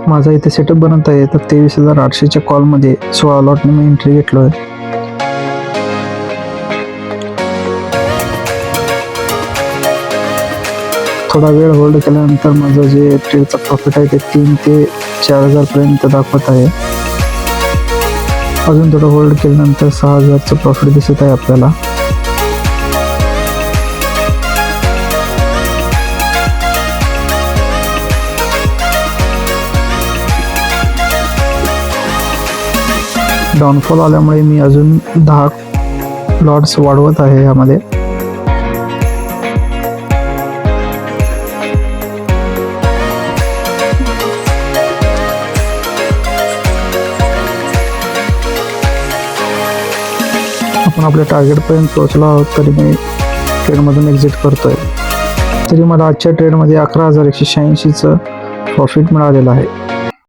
माझा इथे सेटअप बनत आहे. तर 23,800च्या कॉलमध्ये 16 लॉटने मी एंट्री घेतलो आहे. थोडा वेळ होल्ड केल्यानंतर माझं जे ट्रेडचं प्रॉफिट आहे ते 3 ते 4,000 पर्यंत दाखवत आहे. अजून थोडं होल्ड केल्यानंतर 6,000चं प्रॉफिट दिसत आहे आपल्याला. डाऊनफॉल आल्यामुळे मी अजून 10 लॉट्स वाढवत आहे यामध्ये. आपण आपल्या टार्गेटपर्यंत पोहोचलो आहोत तरी मी ट्रेडमधून एक्झिट करतोय. तरी मला आजच्या ट्रेडमध्ये 11,186चं प्रॉफिट मिळालेलं आहे.